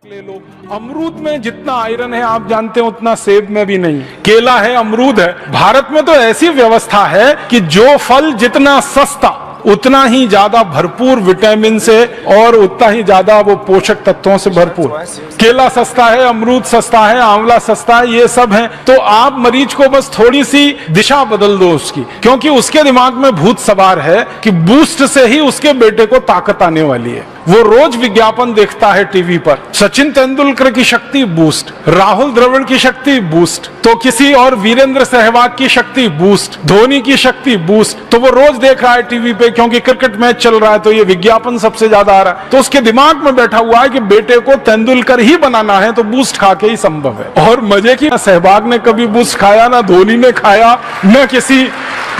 ले लो। अमरूद में जितना आयरन है आप जानते हैं उतना सेब में भी नहीं। केला है, अमरूद है। भारत में तो ऐसी व्यवस्था है कि जो फल जितना सस्ता उतना ही ज्यादा भरपूर विटामिन से और उतना ही ज्यादा वो पोषक तत्वों से भरपूर। केला सस्ता है, अमरूद सस्ता है, आंवला सस्ता है, ये सब है। तो आप मरीज को बस थोड़ी सी दिशा बदल दो उसकी, क्योंकि उसके दिमाग में भूत सवार है कि बूस्ट से ही उसके बेटे को ताकत आने वाली है। वो रोज विज्ञापन देखता है टीवी पर, सचिन तेंदुलकर की शक्ति बूस्ट, राहुल द्रविड़ की शक्ति बूस्ट, तो किसी और वीरेंद्र सहवाग की शक्ति बूस्ट, धोनी की शक्ति बूस्ट। तो वो रोज देख रहा है टीवी पे, क्योंकि क्रिकेट मैच चल रहा है तो ये विज्ञापन सबसे ज्यादा आ रहा है। तो उसके दिमाग में बैठा हुआ है कि बेटे को तेंदुलकर ही बनाना है, तो बूस्ट खा के ही संभव है। और मजे की, सहवाग ने कभी बूस्ट खाया, ना धोनी ने खाया, न किसी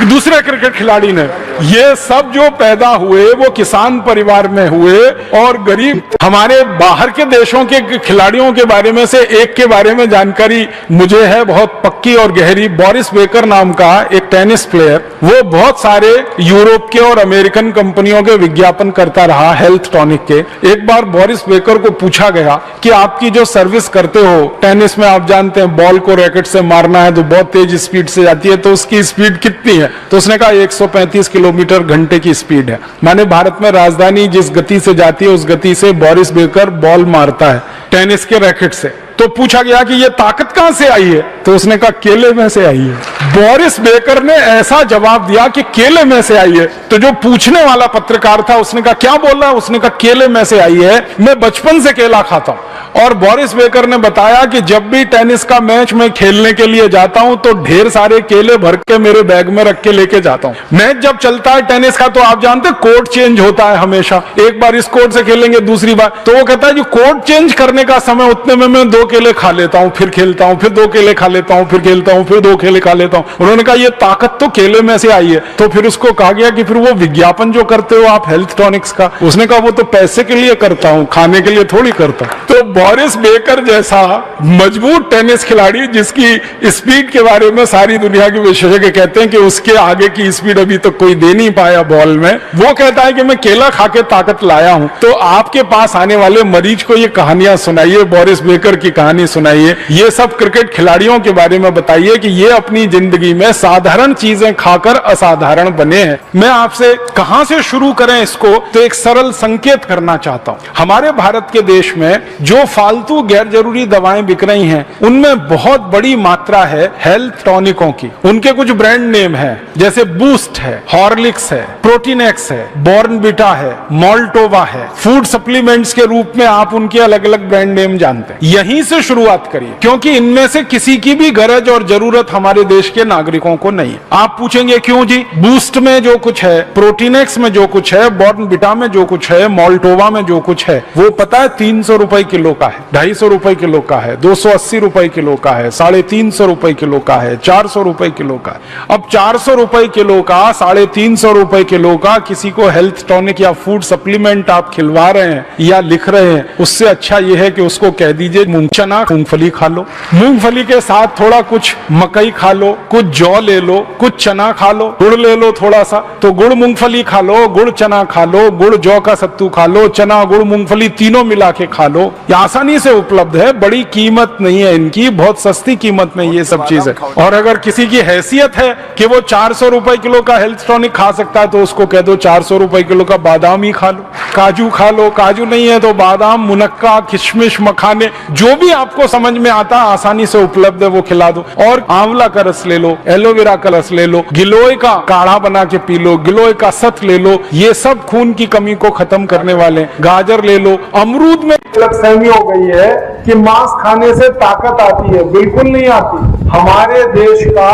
दूसरे क्रिकेट खिलाड़ी ने। ये सब जो पैदा हुए वो किसान परिवार में हुए और गरीब। हमारे बाहर के देशों के खिलाड़ियों के बारे में से एक के बारे में जानकारी मुझे है बहुत पक्की और गहरी। बोरिस बेकर नाम का एक टेनिस प्लेयर, वो बहुत सारे यूरोप के और अमेरिकन कंपनियों के विज्ञापन करता रहा हेल्थ टॉनिक के। एक बार बोरिस बेकर को पूछा गया कि आपकी जो सर्विस करते हो टेनिस में, आप जानते हैं बॉल को रैकेट से मारना है तो बहुत तेज स्पीड से जाती है, तो उसकी स्पीड कितनी है? तो उसने कहा 135 किलोमीटर घंटे की स्पीड है। माने भारत में राजधानी जिस गति से जाती है उस गति से बोरिस बेकर बॉल मारता है टेनिस के रैकेट से। तो पूछा गया कि ये ताकत कहां से आई है? तो उसने कहा केले में से आई है। बोरिस बेकर ने ऐसा जवाब दिया कि केले में से आई है। तो जो पूछने वाला पत्रकार था उसने कहा क्या बोल रहा है? उसने कहा केले में से आई है, मैं बचपन से केला खाता हूं। और बोरिस बेकर ने बताया कि जब भी टेनिस का मैच मैं खेलने के लिए जाता हूं तो ढेर सारे केले भर के मेरे बैग में रख के लेके जाता हूं। मैच जब चलता है टेनिस का तो आप जानते हैं कोर्ट चेंज होता है हमेशा, एक बार इस कोर्ट से खेलेंगे दूसरी बार। तो वो कहता है जो कोर्ट चेंज करने का समय उतने में मैं 2 केले खा लेता हूं, फिर खेलता हूं, फिर 2 केले खा लेता हूं, फिर खेलता हूं, फिर 2 केले खा लेता हूं। उन्होंने कहा ये ताकत तो केले में से आई है। तो फिर उसको कहा गया कि फिर वो विज्ञापन जो करते हो आप हेल्थ टॉनिक्स का, उसने कहा वो तो पैसे के लिए करता हूं, खाने के लिए थोड़ी करता हूं। तो बोरिस बेकर जैसा मजबूत टेनिस खिलाड़ी जिसकी स्पीड के बारे में सारी दुनिया के विशेषज्ञ कहते हैं कि उसके आगे की स्पीड अभी तक कोई दे नहीं पाया बॉल में, वो कहता है कि मैं केला खा के ताकत लाया हूं। तो आपके पास आने वाले मरीज को ये कहानियां सुनाइए, बोरिस बेकर की कहानी सुनाइए, ये सब क्रिकेट खिलाड़ियों के बारे में बताइए कि ये अपनी जिंदगी में साधारण चीजें खाकर असाधारण बने हैं। मैं आपसे कहां से शुरू करें इसको, तो एक सरल संकेत करना चाहता हूं। हमारे भारत के देश में जो फालतू गैर जरूरी दवाएं बिक रही हैं उनमें बहुत बड़ी मात्रा है हेल्थ टॉनिकों की। उनके कुछ ब्रांड नेम है, जैसे बूस्ट है, हॉर्लिक्स है, प्रोटीनेक्स है, बॉर्नविटा है, मोल्टोवा है। फूड सप्लीमेंट्स के रूप में आप उनके अलग अलग ब्रांड नेम जानते हैं। यहीं से शुरुआत करिए, क्योंकि इनमें से किसी की भी गरज और जरूरत हमारे देश के नागरिकों को नहीं है। आप पूछेंगे क्यों जी? बूस्ट में जो कुछ है, प्रोटीनेक्स में जो कुछ है, बॉर्नविटा में जो कुछ है, मोल्टोवा में जो कुछ है, वो पता है 300 रुपए किलो का है, 250 रुपए किलो का है, 280 रुपए किलो का है, 350 रुपए किलो का है, 400 रुपए किलो का है। अब 400 रुपए किलो का, 350 रुपए किलो का किसी को हेल्थ टॉनिक या फूड सप्लीमेंट आप खिलवा रहे हैं या लिख रहे हैं, उससे अच्छा यह है कि उसको कह दीजिए चना मूंगफली खा लो, मूंगफली के साथ थोड़ा कुछ मकई खा लो, कुछ जौ ले लो, कुछ चना खा लो, गुड़ ले लो थोड़ा सा, तो गुड़ मूंगफली खा लो, गुड़ चना खा लो, गुड़ जौ का सत्तू खा लो, चना गुड़ मूंगफली तीनों मिला के खा लो। ये आसानी से उपलब्ध है, बड़ी कीमत नहीं है इनकी, बहुत सस्ती कीमत में ये सब चीज है। और अगर किसी की हैसियत है कि वो 400 रुपए किलो का हेल्थ टॉनिक खा सकता है तो उसको कह दो 400 रुपए किलो का बादाम ही खा लो, काजू खा लो, काजू नहीं है तो बादाम, मुनक्का, किशमिश, मखाने, जो भी आपको समझ में आता आसानी से उपलब्ध है वो खिला दो। और आंवला का रस ले लो, एलोवेरा का रस ले लो, गिलोय का काढ़ा बना के पी लो, गिलोय का सत ले लो, ये सब खून की कमी को खत्म करने वाले। गाजर ले लो। अमरूद में गलतफहमी हो गई है कि मांस खाने से ताकत आती है, बिल्कुल नहीं आती। हमारे देश का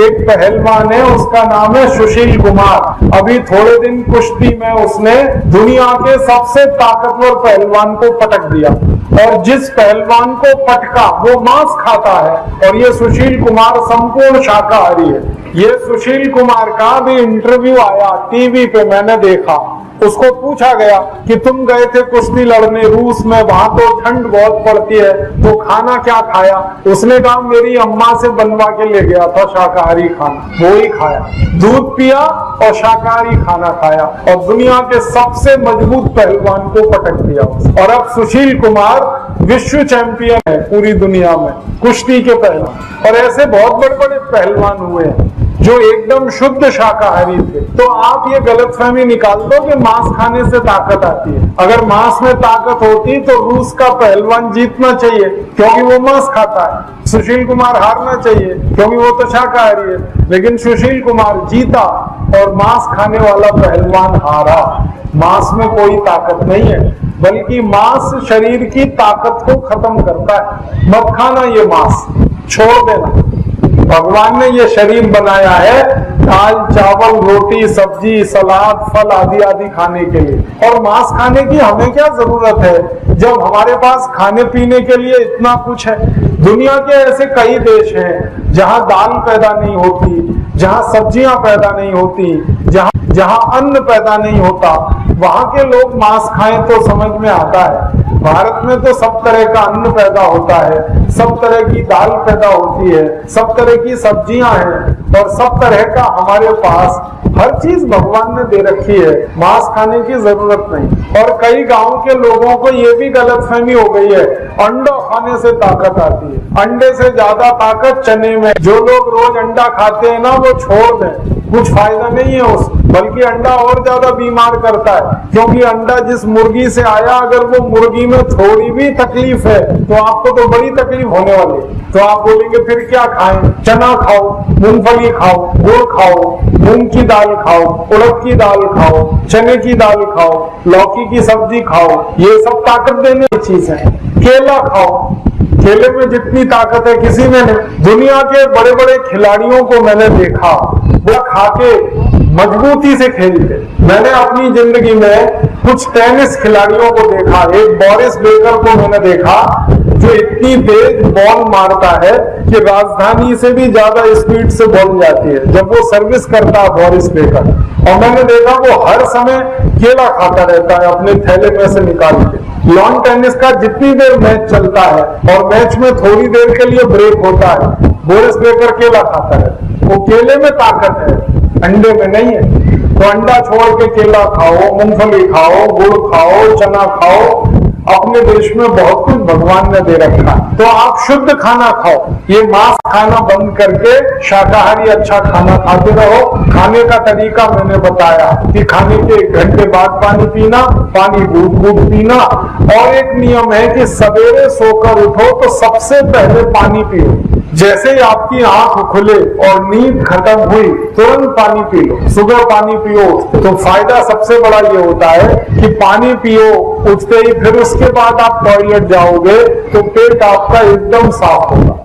एक पहलवान है, उसका नाम है सुशील कुमार। अभी थोड़े दिन कुश्ती में उसने दुनिया के सबसे ताकतवर पहलवान को पटक दिया, और जिस पहलवान को पटका वो मांस खाता है। और ये सुशील कुमार संपूर्ण शाकाहारी है। ये सुशील कुमार का भी इंटरव्यू आया टीवी पे, मैंने देखा। उसको पूछा गया कि तुम गए थे कुश्ती लड़ने रूस में, वहां तो ठंड बहुत पड़ती है, तो खाना क्या खाया? उसने कहा मेरी अम्मा से बनवा के ले गया था शाकाहारी खाना, वो ही खाया, दूध पिया और शाकाहारी खाना खाया, और दुनिया के सबसे मजबूत पहलवान को पटक दिया। और अब सुशील कुमार विश्व चैंपियन है पूरी दुनिया में कुश्ती के पहलवान, और ऐसे बहुत बड़े बड़े पहलवान हुए हैं जो एकदम शुद्ध शाकाहारी थे। तो आप ये गलतफहमी निकाल दो कि मांस खाने से ताकत आती है। अगर मांस में ताकत होती तो रूस का पहलवान जीतना चाहिए क्योंकि वो मांस खाता है, सुशील कुमार हारना चाहिए क्योंकि वो तो शाकाहारी है, लेकिन सुशील कुमार जीता और मांस खाने वाला पहलवान हारा। मांस में कोई ताकत नहीं है, बल्कि मांस शरीर की ताकत को खत्म करता है। मत खाना ये मांस, छोड़ देना। भगवान ने ये शरीर बनाया है दाल चावल रोटी सब्जी सलाद फल आदि आदि खाने के लिए, और मांस खाने की हमें क्या जरूरत है जब हमारे पास खाने पीने के लिए इतना कुछ है। दुनिया के ऐसे कई देश हैं जहां दाल पैदा नहीं होती, जहां सब्जियां पैदा नहीं होती, जहां अन्न पैदा नहीं होता, वहां के लोग मांस खाएं तो समझ में आता है। भारत में तो सब तरह का अन्न पैदा होता है, सब तरह की दाल पैदा होती है, सब तरह की सब्जियां हैं और सब तरह का हमारे पास हर चीज भगवान ने दे रखी है। मांस खाने की जरूरत नहीं। और कई गांव के लोगों को ये भी गलतफहमी हो गई है अंडा खाने से ताकत आती है। अंडे से ज्यादा ताकत चने में। जो लोग रोज अंडा खाते हैं ना वो छोड़ दें, कुछ फायदा नहीं है उसमें, बल्कि अंडा और ज्यादा बीमार करता है, क्योंकि अंडा जिस मुर्गी से आया अगर वो मुर्गी में थोड़ी भी तकलीफ है तो आपको तो बड़ी तकलीफ होने वाली है। तो आप बोलेंगे फिर क्या खाएं? चना खाओ, मूंगफली खाओ, गुड़ खाओ, मूंग की दाल खाओ, उड़द की दाल खाओ, चने की दाल खाओ, लौकी की सब्जी खाओ, ये सब ताकत देने की चीज है। केला खाओ, केले में जितनी ताकत है किसी में नहीं। दुनिया के बड़े बड़े खिलाड़ियों को मैंने देखा वो खाके मजबूती से खेलते। मैंने अपनी जिंदगी में कुछ टेनिस खिलाड़ियों को देखा, एक बोरिस बेकर को मैंने देखा जो इतनी तेज बॉल मारता है कि राजधानी से भी ज्यादा स्पीड से बॉल जाती है जब वो सर्विस करता है बोरिस बेकर। और मैंने देखा वो हर समय केला खाता रहता है अपने थैले में से निकाल के। लॉन टेनिस का जितनी देर मैच चलता है और मैच में थोड़ी देर के लिए ब्रेक होता है, बोरिस बेकर केला खाता है। वो केले में ताकत है, अंडे में नहीं है। तो अंडा छोड़ के केला खाओ, मूंगफली खाओ, गुड़ खाओ, चना खाओ। अपने देश में बहुत कुछ भगवान ने दे रखा है, तो आप शुद्ध खाना खाओ। ये मांस खाना बंद करके शाकाहारी अच्छा खाना खाते रहो। खाने का तरीका मैंने बताया कि खाने के 1 घंटे बाद पानी पीना, पानी घूट घूट पीना, और एक नियम है कि सवेरे सोकर उठो तो सबसे पहले पानी पियो। जैसे ही आपकी आंख खुले और नींद खत्म हुई तुरंत पानी पी लो। सुबह पानी पियो तो फायदा सबसे बड़ा ये होता है कि पानी पियो उठते ही, फिर उसके बाद आप टॉयलेट जाओगे तो पेट आपका एकदम साफ होगा।